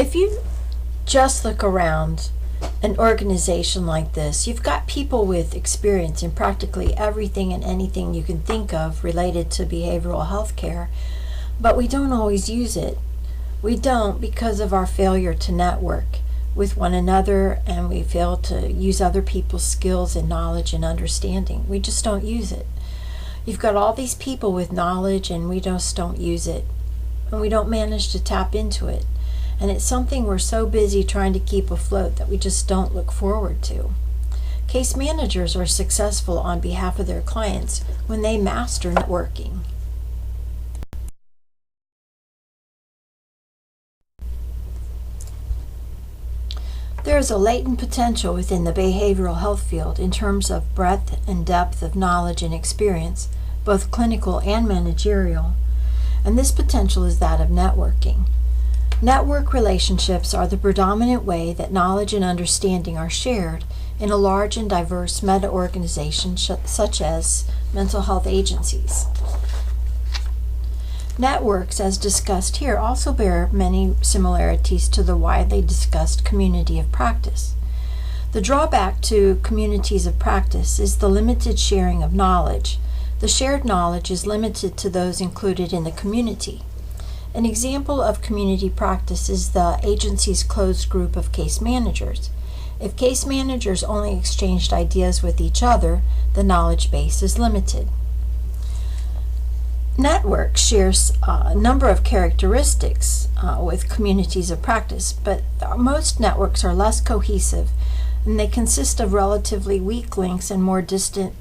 If you just look around an organization like this, you've got people with experience in practically everything and anything you can think of related to behavioral health care, but we don't always use it. We don't because of our failure to network with one another, and we fail to use other people's skills and knowledge and understanding. We just don't use it. You've got all these people with knowledge, and we just don't use it, and we don't manage to tap into it. And it's something we're so busy trying to keep afloat that we just don't look forward to. Case managers are successful on behalf of their clients when they master networking. There is a latent potential within the behavioral health field in terms of breadth and depth of knowledge and experience, both clinical and managerial, and this potential is that of networking. Network relationships are the predominant way that knowledge and understanding are shared in a large and diverse meta-organization such as mental health agencies. Networks, as discussed here, also bear many similarities to the widely discussed community of practice. The drawback to communities of practice is the limited sharing of knowledge. The shared knowledge is limited to those included in the community. An example of community practice is the agency's closed group of case managers. If case managers only exchanged ideas with each other, the knowledge base is limited. Networks shares a number of characteristics with communities of practice, but most networks are less cohesive, and they consist of relatively weak links and more distant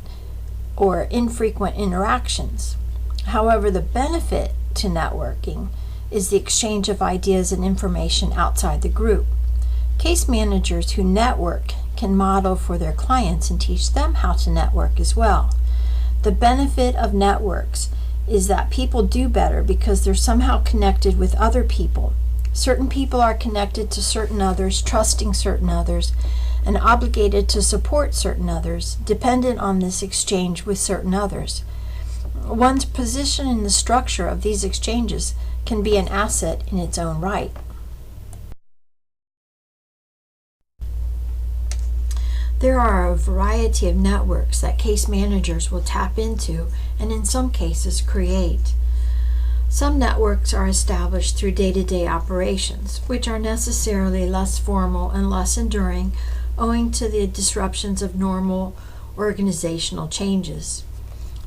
or infrequent interactions. However, the benefit to networking is the exchange of ideas and information outside the group. Case managers who network can model for their clients and teach them how to network as well. The benefit of networks is that people do better because they're somehow connected with other people. Certain people are connected to certain others, trusting certain others, and obligated to support certain others, dependent on this exchange with certain others. One's position in the structure of these exchanges can be an asset in its own right. There are a variety of networks that case managers will tap into and in some cases create. Some networks are established through day-to-day operations, which are necessarily less formal and less enduring owing to the disruptions of normal organizational changes.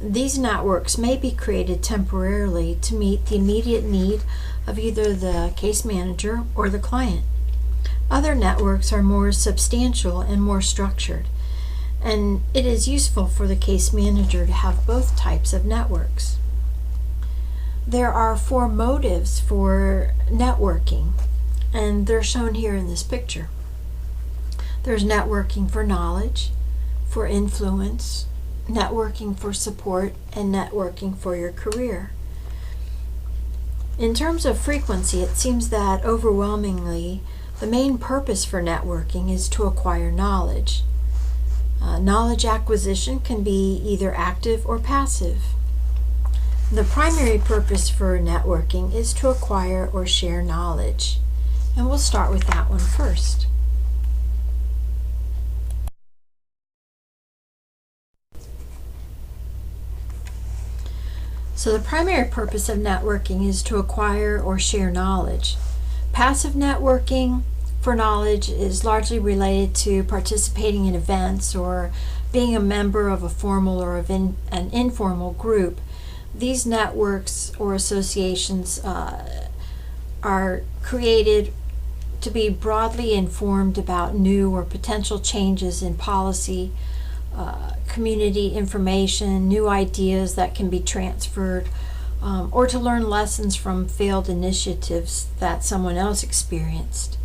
These networks may be created temporarily to meet the immediate need of either the case manager or the client. Other networks are more substantial and more structured, and it is useful for the case manager to have both types of networks. There are 4 motives for networking, and they're shown here in this picture. There's networking for knowledge, for influence, networking for support, and networking for your career. In terms of frequency, it seems that overwhelmingly the main purpose for networking is to acquire knowledge. Knowledge acquisition can be either active or passive. The primary purpose for networking is to acquire or share knowledge, and we'll start with that one first. So the primary purpose of networking is to acquire or share knowledge. Passive networking for knowledge is largely related to participating in events or being a member of a formal or an informal group. These networks or associations are created to be broadly informed about new or potential changes in policy, community information, new ideas that can be transferred, or to learn lessons from failed initiatives that someone else experienced.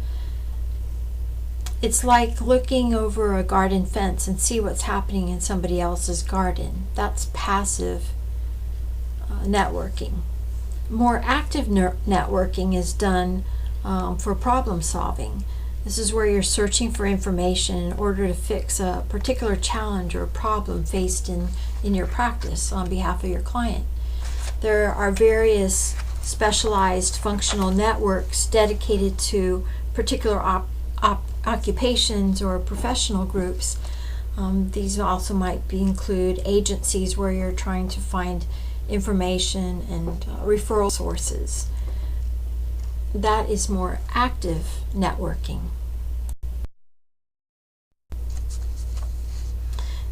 It's like looking over a garden fence and see what's happening in somebody else's garden. That's passive networking. More active networking is done for problem solving. This is where you're searching for information in order to fix a particular challenge or problem faced in your practice on behalf of your client. There are various specialized functional networks dedicated to particular occupations or professional groups. These also might include agencies where you're trying to find information and referral sources. That is more active networking.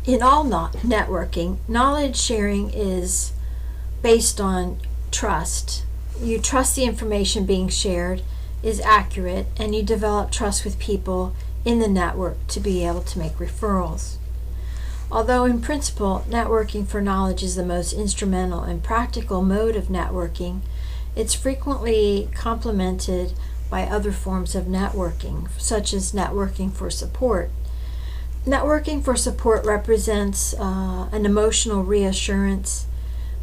In all networking, knowledge sharing is based on trust. You trust the information being shared is accurate, and you develop trust with people in the network to be able to make referrals. Although in principle, networking for knowledge is the most instrumental and practical mode of networking, it's frequently complemented by other forms of networking, such as networking for support. Networking for support represents an emotional reassurance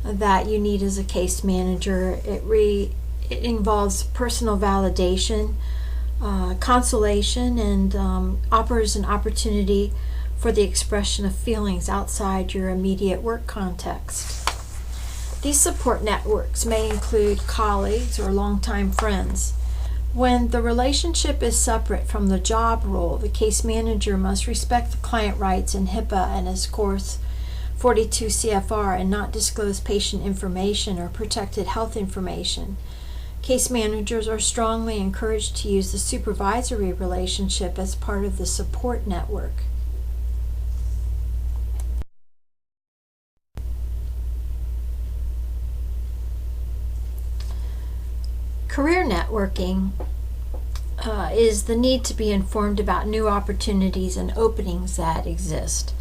that you need as a case manager. It involves personal validation, consolation, and offers an opportunity for the expression of feelings outside your immediate work context. These support networks may include colleagues or longtime friends. When the relationship is separate from the job role, the case manager must respect the client rights in HIPAA and, of course, 42 CFR and not disclose patient information or protected health information. Case managers are strongly encouraged to use the supervisory relationship as part of the support network. Career networking is the need to be informed about new opportunities and openings that exist.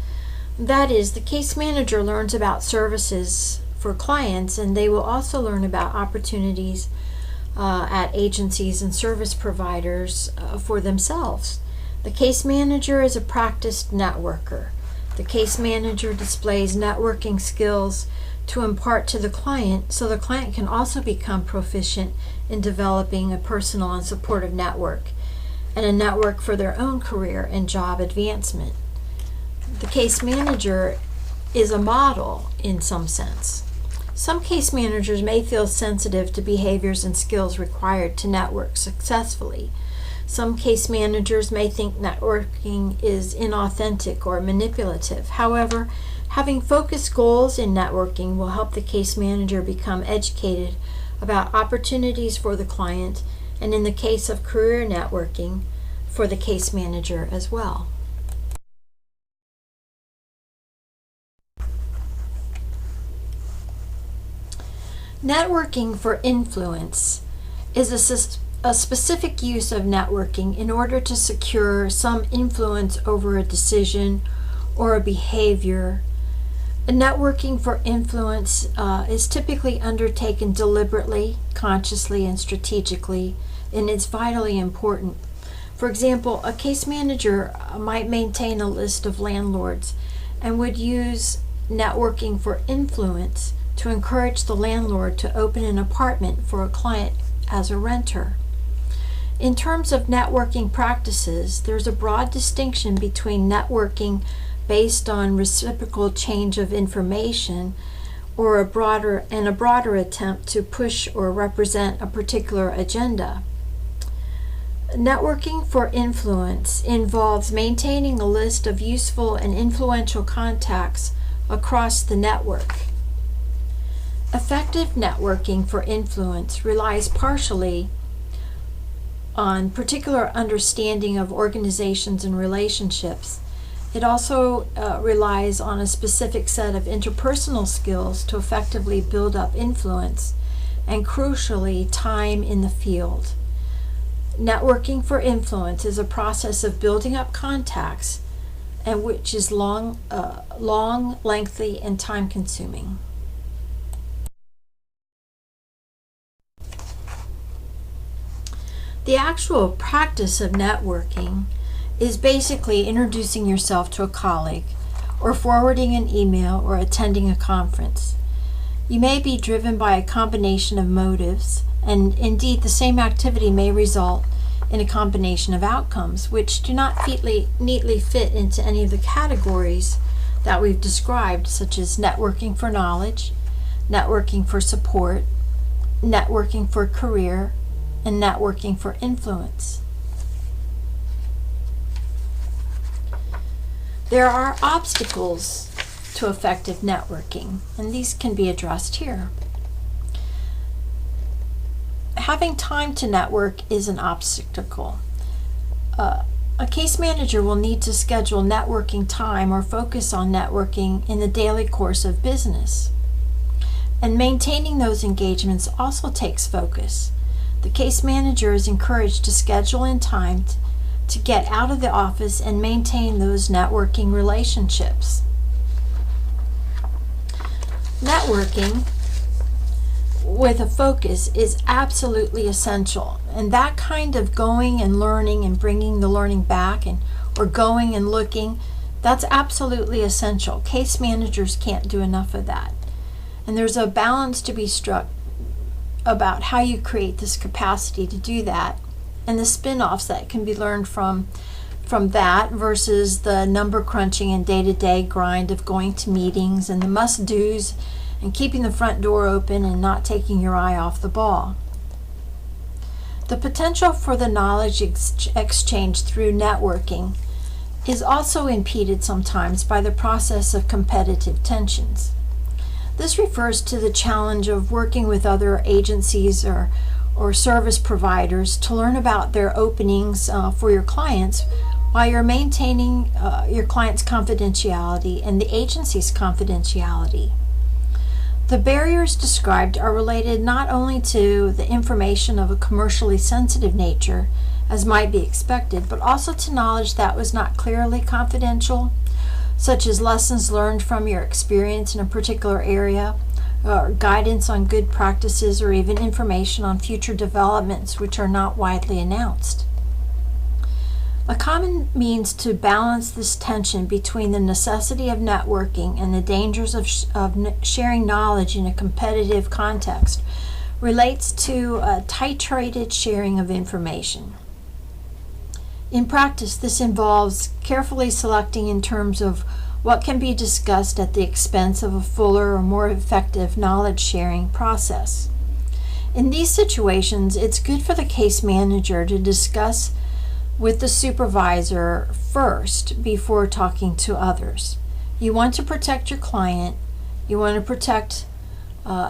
That is, the case manager learns about services for clients, and they will also learn about opportunities at agencies and service providers for themselves. The case manager is a practiced networker. The case manager displays networking skills to impart to the client, so the client can also become proficient in developing a personal and supportive network, and a network for their own career and job advancement. The case manager is a model in some sense. Some case managers may feel sensitive to behaviors and skills required to network successfully. Some case managers may think networking is inauthentic or manipulative. However, having focused goals in networking will help the case manager become educated about opportunities for the client, and in the case of career networking, for the case manager as well. Networking for influence is a specific use of networking in order to secure some influence over a decision or a behavior. Networking for influence is typically undertaken deliberately, consciously, and strategically, and it's vitally important. For example, a case manager might maintain a list of landlords and would use networking for influence to encourage the landlord to open an apartment for a client as a renter. In terms of networking practices, there's a broad distinction between networking based on reciprocal change of information or a broader attempt to push or represent a particular agenda. Networking for influence involves maintaining a list of useful and influential contacts across the network. Effective networking for influence relies partially on particular understanding of organizations and relationships. It also relies on a specific set of interpersonal skills to effectively build up influence, and crucially, time in the field. Networking for influence is a process of building up contacts, and which is long, lengthy, and time-consuming. The actual practice of networking is basically introducing yourself to a colleague, or forwarding an email, or attending a conference. You may be driven by a combination of motives, and indeed the same activity may result in a combination of outcomes which do not neatly fit into any of the categories that we've described, such as networking for knowledge, networking for support, networking for career, and networking for influence. There are obstacles to effective networking, and these can be addressed here. Having time to network is an obstacle. A case manager will need to schedule networking time or focus on networking in the daily course of business. And maintaining those engagements also takes focus. The case manager is encouraged to schedule in time to get out of the office and maintain those networking relationships. Networking with a focus is absolutely essential, and that kind of going and learning and bringing the learning back or going and looking, that's absolutely essential. Case managers can't do enough of that, and there's a balance to be struck about how you create this capacity to do that and the spin-offs that can be learned from that versus the number crunching and day-to-day grind of going to meetings and the must-dos and keeping the front door open and not taking your eye off the ball. The potential for the knowledge exchange through networking is also impeded sometimes by the process of competitive tensions. This refers to the challenge of working with other agencies or service providers to learn about their openings for your clients while you're maintaining your client's confidentiality and the agency's confidentiality. The barriers described are related not only to the information of a commercially sensitive nature, as might be expected, but also to knowledge that was not clearly confidential, such as lessons learned from your experience in a particular area, or guidance on good practices, or even information on future developments which are not widely announced. A common means to balance this tension between the necessity of networking and the dangers of sharing knowledge in a competitive context relates to a titrated sharing of information. In practice, this involves carefully selecting in terms of what can be discussed at the expense of a fuller or more effective knowledge sharing process. In these situations, it's good for the case manager to discuss with the supervisor first before talking to others. You want to protect your client. You want to protect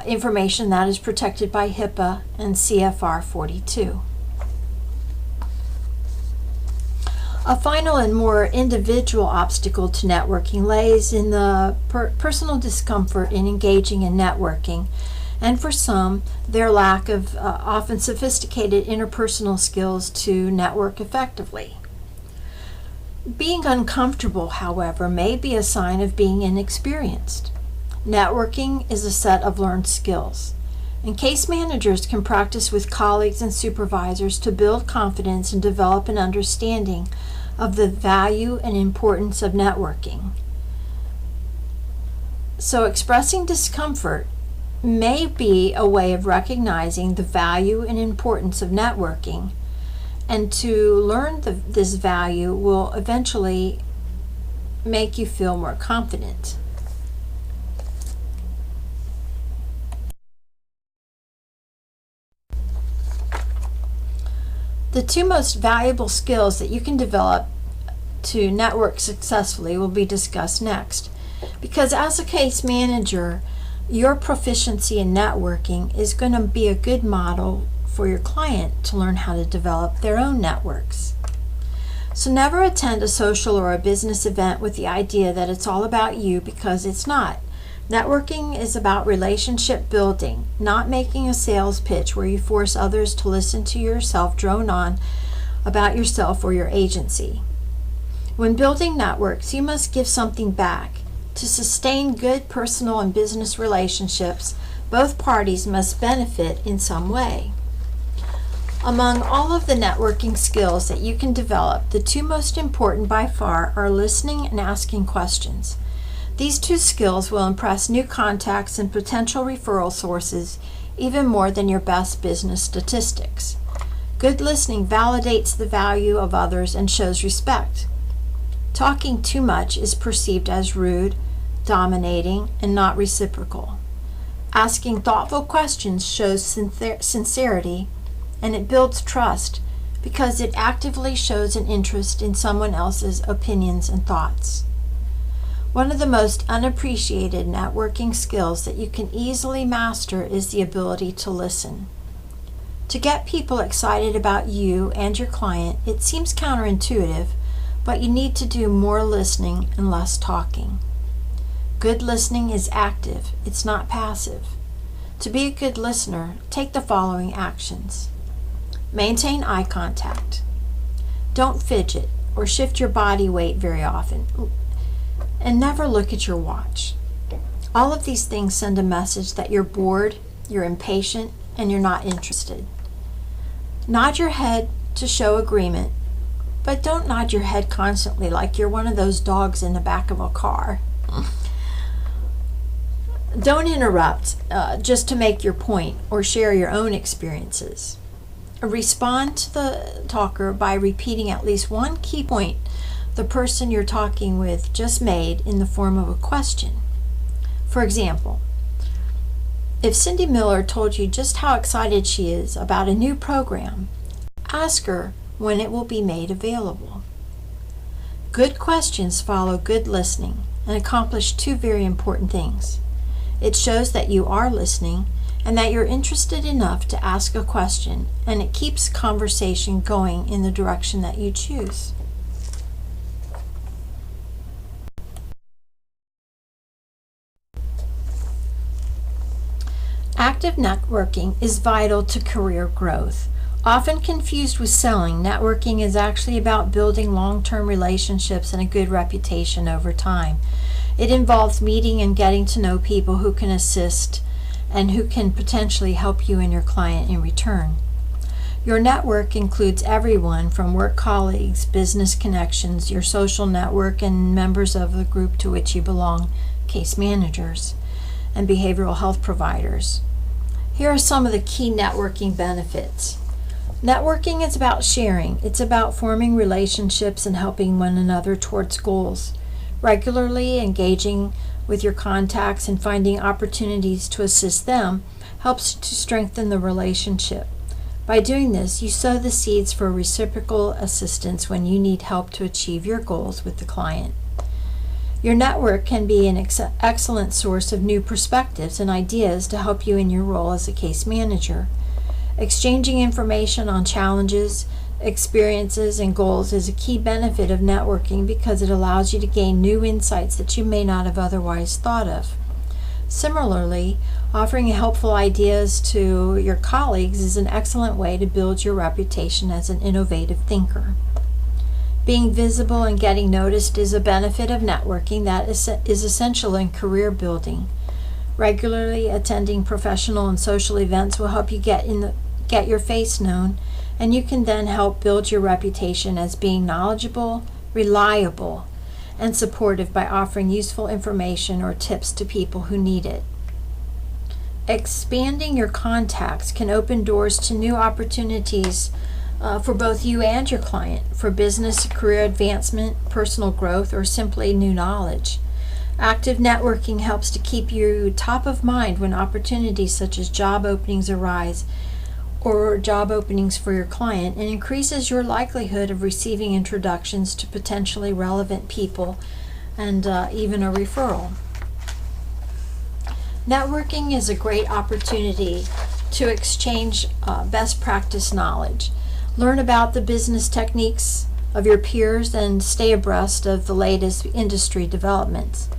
information that is protected by HIPAA and CFR 42. A final and more individual obstacle to networking lays in the personal discomfort in engaging in networking, and for some, their lack of often sophisticated interpersonal skills to network effectively. Being uncomfortable, however, may be a sign of being inexperienced. Networking is a set of learned skills, and case managers can practice with colleagues and supervisors to build confidence and develop an understanding of the value and importance of networking. So expressing discomfort may be a way of recognizing the value and importance of networking, and to learn this value will eventually make you feel more confident. The two most valuable skills that you can develop to network successfully will be discussed next, because as a case manager, your proficiency in networking is going to be a good model for your client to learn how to develop their own networks. So never attend a social or a business event with the idea that it's all about you, because it's not. Networking is about relationship building, not making a sales pitch where you force others to listen to yourself drone on about yourself or your agency. When building networks, you must give something back. To sustain good personal and business relationships, both parties must benefit in some way. Among all of the networking skills that you can develop, the two most important by far are listening and asking questions. These two skills will impress new contacts and potential referral sources even more than your best business statistics. Good listening validates the value of others and shows respect. Talking too much is perceived as rude, dominating, and not reciprocal. Asking thoughtful questions shows sincerity, and it builds trust because it actively shows an interest in someone else's opinions and thoughts. One of the most unappreciated networking skills that you can easily master is the ability to listen. To get people excited about you and your client, it seems counterintuitive, but you need to do more listening and less talking. Good listening is active, it's not passive. To be a good listener, take the following actions. Maintain eye contact. Don't fidget or shift your body weight very often. And never look at your watch. All of these things send a message that you're bored, you're impatient, and you're not interested. Nod your head to show agreement, but don't nod your head constantly like you're one of those dogs in the back of a car. Don't interrupt just to make your point or share your own experiences. Respond to the talker by repeating at least one key point the person you're talking with just made in the form of a question. For example, if Cindy Miller told you just how excited she is about a new program, ask her when it will be made available. Good questions follow good listening and accomplish two very important things. It shows that you are listening and that you're interested enough to ask a question, and it keeps conversation going in the direction that you choose. Active networking is vital to career growth. Often confused with selling, networking is actually about building long-term relationships and a good reputation over time. It involves meeting and getting to know people who can assist and who can potentially help you and your client in return. Your network includes everyone from work colleagues, business connections, your social network, and members of the group to which you belong, case managers, and behavioral health providers. Here are some of the key networking benefits. Networking is about sharing. It's about forming relationships and helping one another towards goals. Regularly engaging with your contacts and finding opportunities to assist them helps to strengthen the relationship. By doing this, you sow the seeds for reciprocal assistance when you need help to achieve your goals with the client. Your network can be an excellent source of new perspectives and ideas to help you in your role as a case manager. Exchanging information on challenges, experiences, and goals is a key benefit of networking because it allows you to gain new insights that you may not have otherwise thought of. Similarly, offering helpful ideas to your colleagues is an excellent way to build your reputation as an innovative thinker. Being visible and getting noticed is a benefit of networking that is essential in career building. Regularly attending professional and social events will help you get your face known, and you can then help build your reputation as being knowledgeable, reliable, and supportive by offering useful information or tips to people who need it. Expanding your contacts can open doors to new opportunities for both you and your client, for business, career advancement, personal growth, or simply new knowledge. Active networking helps to keep you top of mind when opportunities such as job openings arise or job openings for your client, and increases your likelihood of receiving introductions to potentially relevant people and even a referral. Networking is a great opportunity to exchange best practice knowledge. Learn about the business techniques of your peers and stay abreast of the latest industry developments.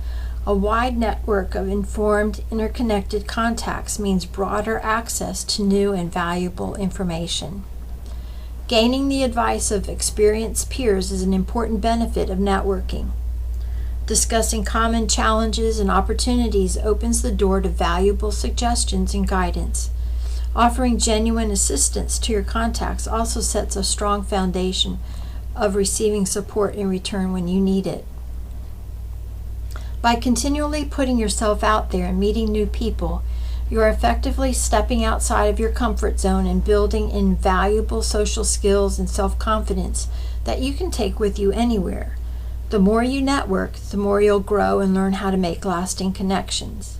A wide network of informed, interconnected contacts means broader access to new and valuable information. Gaining the advice of experienced peers is an important benefit of networking. Discussing common challenges and opportunities opens the door to valuable suggestions and guidance. Offering genuine assistance to your contacts also sets a strong foundation of receiving support in return when you need it. By continually putting yourself out there and meeting new people, you are effectively stepping outside of your comfort zone and building invaluable social skills and self-confidence that you can take with you anywhere. The more you network, the more you'll grow and learn how to make lasting connections.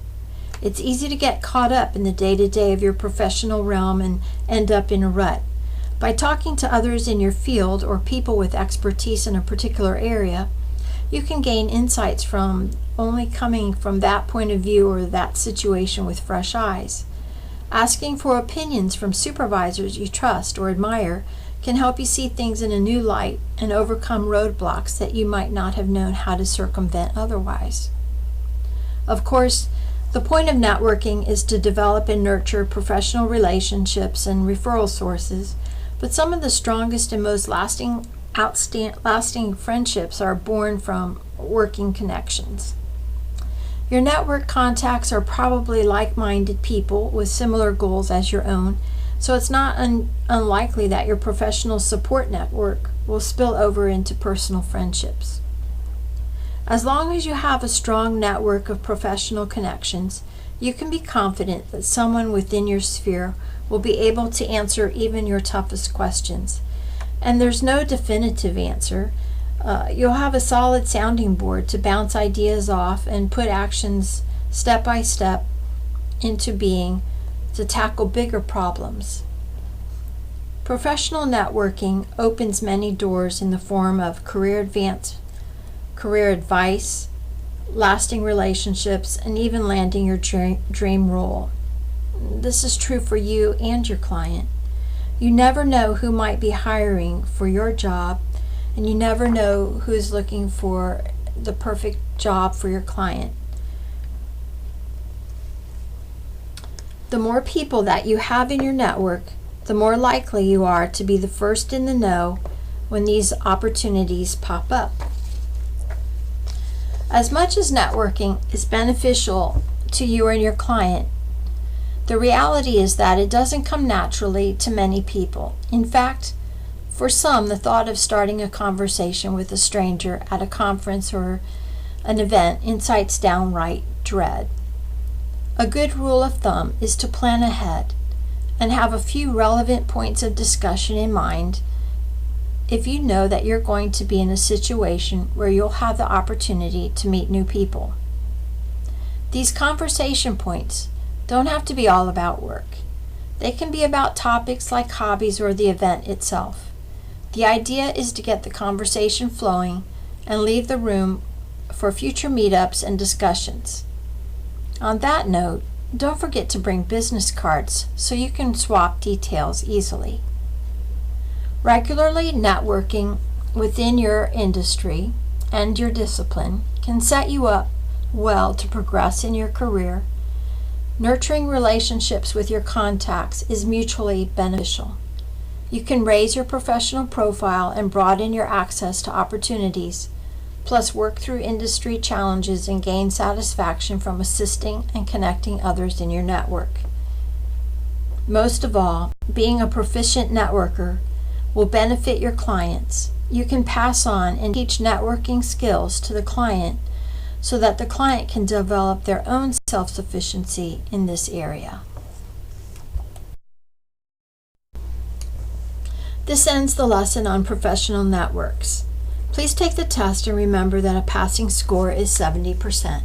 It's easy to get caught up in the day-to-day of your professional realm and end up in a rut. By talking to others in your field or people with expertise in a particular area, you can gain insights from only coming from that point of view or that situation with fresh eyes. Asking for opinions from supervisors you trust or admire can help you see things in a new light and overcome roadblocks that you might not have known how to circumvent otherwise. Of course, the point of networking is to develop and nurture professional relationships and referral sources, but some of the strongest and most lasting friendships are born from working connections. Your network contacts are probably like-minded people with similar goals as your own, so it's not unlikely that your professional support network will spill over into personal friendships. As long as you have a strong network of professional connections, you can be confident that someone within your sphere will be able to answer even your toughest questions. And there's no definitive answer. You'll have a solid sounding board to bounce ideas off and put actions step by step into being to tackle bigger problems. Professional networking opens many doors in the form of career advice, lasting relationships, and even landing your dream role. This is true for you and your client. You never know who might be hiring for your job, and you never know who's looking for the perfect job for your client. The more people that you have in your network, the more likely you are to be the first in the know when these opportunities pop up. As much as networking is beneficial to you and your client, the reality is that it doesn't come naturally to many people. In fact, for some, the thought of starting a conversation with a stranger at a conference or an event incites downright dread. A good rule of thumb is to plan ahead and have a few relevant points of discussion in mind if you know that you're going to be in a situation where you'll have the opportunity to meet new people. These conversation points don't have to be all about work. They can be about topics like hobbies or the event itself. The idea is to get the conversation flowing and leave the room for future meetups and discussions. On that note, don't forget to bring business cards so you can swap details easily. Regularly networking within your industry and your discipline can set you up well to progress in your career. Nurturing relationships with your contacts is mutually beneficial. You can raise your professional profile and broaden your access to opportunities, plus work through industry challenges and gain satisfaction from assisting and connecting others in your network. Most of all, being a proficient networker will benefit your clients. You can pass on and teach networking skills to the client so that the client can develop their own self-sufficiency in this area. This ends the lesson on professional networks. Please take the test and remember that a passing score is 70%.